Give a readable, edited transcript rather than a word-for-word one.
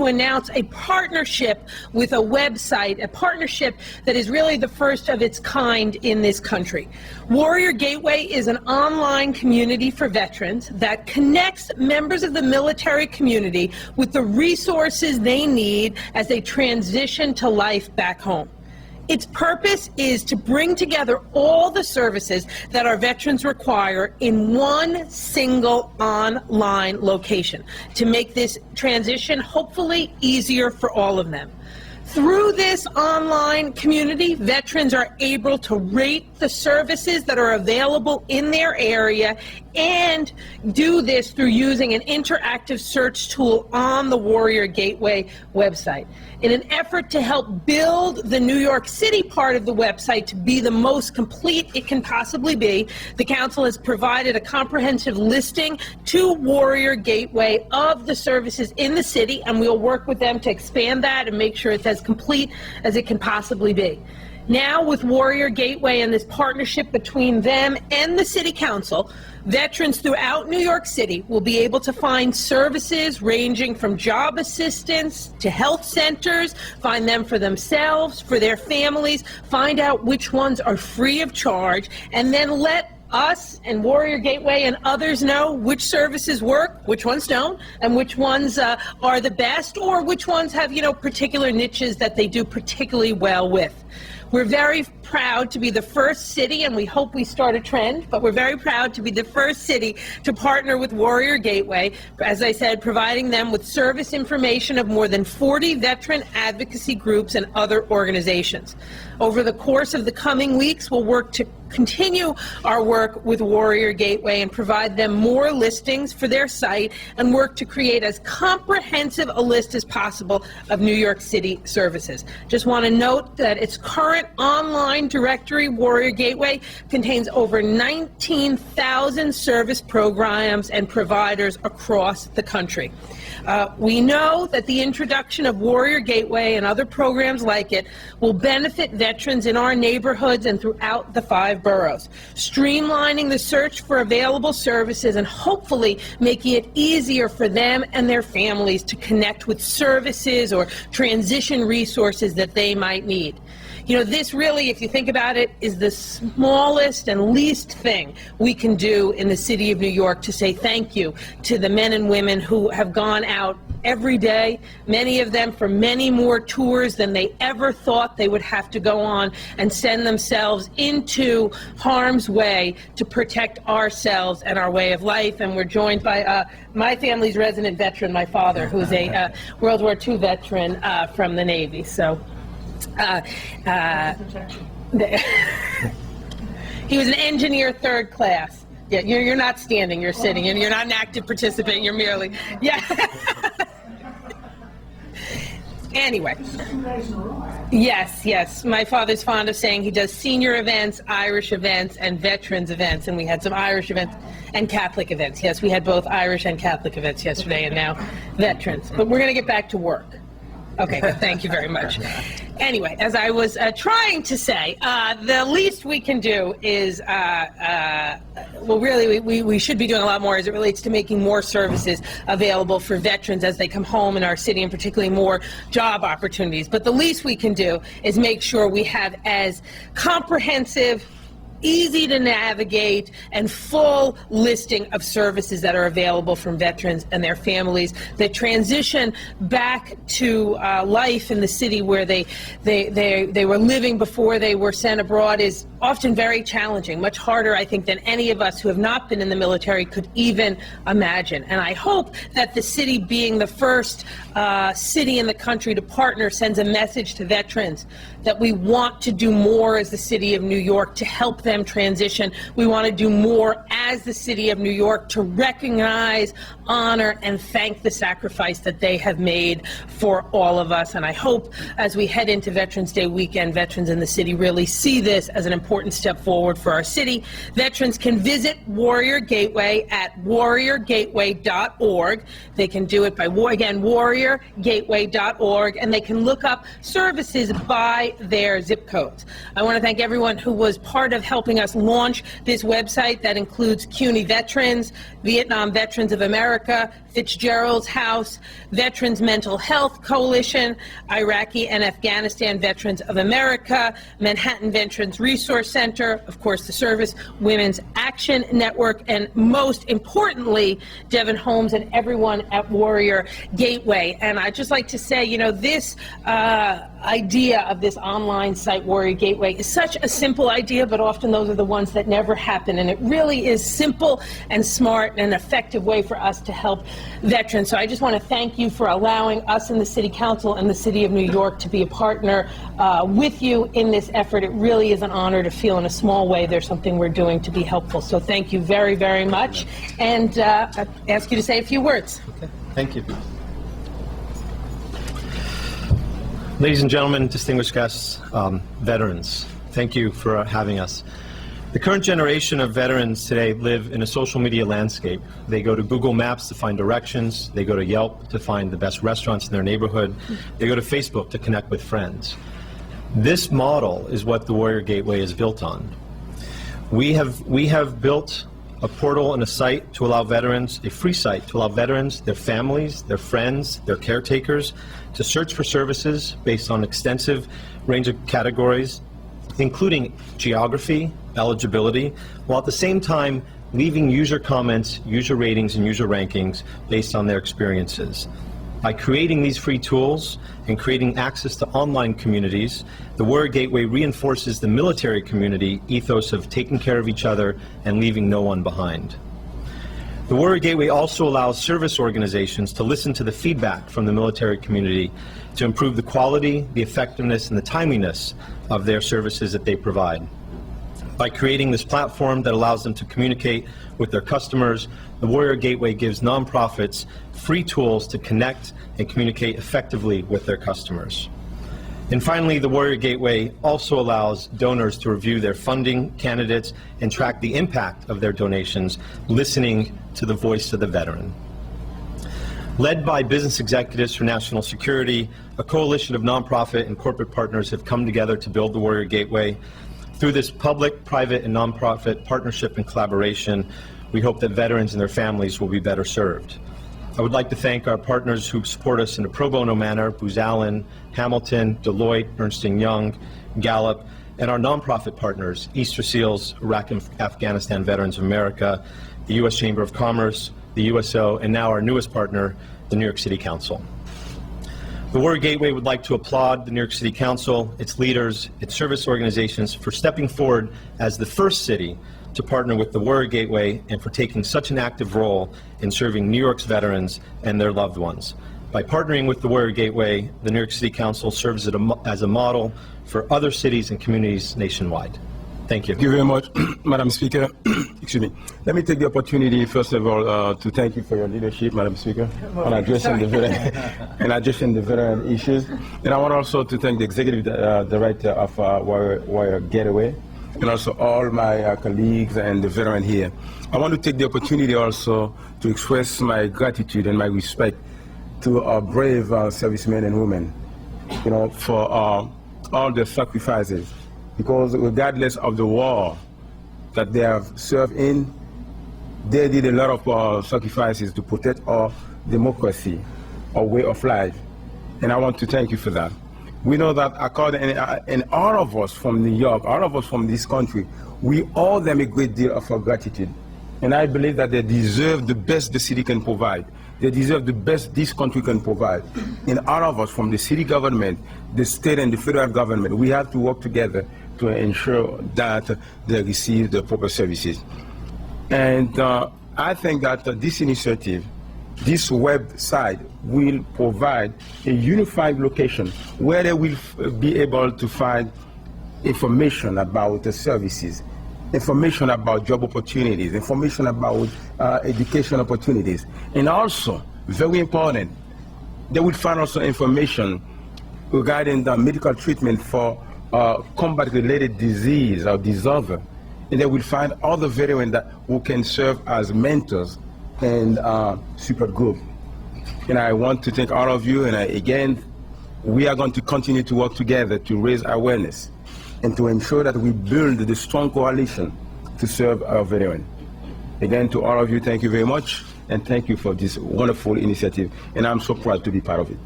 to announce a partnership with a website, a partnership that is really the first of its kind in this country. Warrior Gateway is an online community for veterans that connects members of the military community with the resources they need as they transition to life back home. Its purpose is to bring together all the services that our veterans require in one single online location to make this transition hopefully easier for all of them. Through this online community, veterans are able to rate the services that are available in their area and do this through using an interactive search tool on the Warrior Gateway website. In an effort to help build the New York City part of the website to be the most complete it can possibly be, the Council has provided a comprehensive listing to Warrior Gateway of the services in the city, and we'll work with them to expand that and make sure it's as complete as it can possibly be. Now, with Warrior Gateway and this partnership between them and the City Council, veterans throughout New York City will be able to find services ranging from job assistance to health centers, find them for themselves, for their families, find out which ones are free of charge, and then let us and Warrior Gateway and others know which services work, which ones don't, and which ones are the best, or which ones have, particular niches that they do particularly well with. We're very proud to be the first city, and we hope we start a trend, but we're very proud to be the first city to partner with Warrior Gateway, as I said, providing them with service information of more than 40 veteran advocacy groups and other organizations. Over the course of the coming weeks, we'll work to continue our work with Warrior Gateway and provide them more listings for their site and work to create as comprehensive a list as possible of New York City services. Just want to note that its current online directory, Warrior Gateway, contains over 19,000 service programs and providers across the country. We know that the introduction of Warrior Gateway and other programs like it will benefit veterans in our neighborhoods and throughout the 5 boroughs, streamlining the search for available services and hopefully making it easier for them and their families to connect with services or transition resources that they might need. This really, if you think about it, is the smallest and least thing we can do in the city of New York to say thank you to the men and women who have gone out every day, many of them for many more tours than they ever thought they would have to go on, and send themselves into harm's way to protect ourselves and our way of life. And we're joined by my family's resident veteran, my father, who's a World War II veteran from the Navy. So. He was an engineer 3rd class. Yeah, you're not standing, you're sitting, and you're not an active participant, you're merely, yeah. Anyway. Yes. My father's fond of saying he does senior events, Irish events, and veterans events, and we had some Irish events and Catholic events. Yes, we had both Irish and Catholic events yesterday, and now veterans. But we're going to get back to work. Okay, good. Thank you very much. Anyway, as I was trying to say, the least we can do is, well, really, we should be doing a lot more as it relates to making more services available for veterans as they come home in our city, and particularly more job opportunities. But the least we can do is make sure we have as comprehensive, easy to navigate, and full listing of services that are available from veterans and their families. The transition back to life in the city where they were living before they were sent abroad is often very challenging, much harder, I think, than any of us who have not been in the military could even imagine. And I hope that the city, being the first city in the country to partner, sends a message to veterans that we want to do more as the city of New York to help them transition. We want to do more as the city of New York to recognize, honor, and thank the sacrifice that they have made for all of us. And I hope as we head into Veterans Day weekend, veterans in the city really see this as an important important step forward for our city. Veterans can visit Warrior Gateway at warriorgateway.org. They can do it by, again, warriorgateway.org, and they can look up services by their zip codes. I want to thank everyone who was part of helping us launch this website. That includes CUNY Veterans, Vietnam Veterans of America, Fitzgerald's House, Veterans Mental Health Coalition, Iraqi and Afghanistan Veterans of America, Manhattan Veterans Resource Center, of course the Service Women's Action Network, and most importantly, Devin Holmes and everyone at Warrior Gateway. And I'd just like to say, you know, this idea of this online site, Warrior Gateway, is such a simple idea, but often those are the ones that never happen. And it really is simple and smart and an effective way for us to help veterans. So I just want to thank you for allowing us in the City Council and the City of New York to be a partner with you in this effort. It really is an honor to feel in a small way there's something we're doing to be helpful. So thank you very, very much. And I ask you to say a few words. Okay. Thank you. Ladies and gentlemen, distinguished guests, veterans, thank you for having us. The current generation of veterans today live in a social media landscape. They go to Google Maps to find directions. They go to Yelp to find the best restaurants in their neighborhood. They go to Facebook to connect with friends. This model is what the Warrior Gateway is built on. We have built a portal and a site to allow veterans, a free site to allow veterans, their families, their friends, their caretakers to search for services based on extensive range of categories, including geography, eligibility, while at the same time leaving user comments, user ratings, and user rankings based on their experiences. By creating these free tools and creating access to online communities, the Warrior Gateway reinforces the military community ethos of taking care of each other and leaving no one behind. The Warrior Gateway also allows service organizations to listen to the feedback from the military community to improve the quality, the effectiveness, and the timeliness of their services that they provide. By creating this platform that allows them to communicate with their customers, the Warrior Gateway gives nonprofits free tools to connect and communicate effectively with their customers. And finally, the Warrior Gateway also allows donors to review their funding candidates and track the impact of their donations, listening to the voice of the veteran. Led by business executives for national security, a coalition of nonprofit and corporate partners have come together to build the Warrior Gateway. Through this public, private, and nonprofit partnership and collaboration, we hope that veterans and their families will be better served. I would like to thank our partners who support us in a pro bono manner, Booz Allen, Hamilton, Deloitte, Ernst & Young, Gallup, and our nonprofit partners, Easter Seals, Iraq and Afghanistan Veterans of America, the U.S. Chamber of Commerce, the USO, and now our newest partner, the New York City Council. The Warrior Gateway would like to applaud the New York City Council, its leaders, its service organizations for stepping forward as the first city to partner with the Warrior Gateway and for taking such an active role in serving New York's veterans and their loved ones. By partnering with the Warrior Gateway, the New York City Council serves as a model for other cities and communities nationwide. Thank you. Thank you very much, Madam Speaker. Excuse me. Let me take the opportunity, first of all, to thank you for your leadership, Madam Speaker, on addressing the veteran issues. And I want also to thank the Executive Director of Warrior Gateway, and also all my colleagues and the veteran here. I want to take the opportunity also to express my gratitude and my respect to our brave servicemen and women, you know, for all their sacrifices. Because regardless of the war that they have served in, they did a lot of sacrifices to protect our democracy, our way of life. And I want to thank you for that. We know that and all of us from New York, all of us from this country, we owe them a great deal of our gratitude. And I believe that they deserve the best the city can provide. They deserve the best this country can provide. And all of us from the city government, the state and the federal government, we have to work together to ensure that they receive the proper services. And I think that this initiative, this website will provide a unified location where they will be able to find information about the services, information about job opportunities, information about education opportunities. And also, very important, they will find also information regarding the medical treatment for combat-related disease or disorder, and they will find other veterans who can serve as mentors and support group. And I want to thank all of you, and again, we are going to continue to work together to raise awareness and to ensure that we build the strong coalition to serve our veterans. Again, to all of you, thank you very much, and thank you for this wonderful initiative, and I'm so proud to be part of it.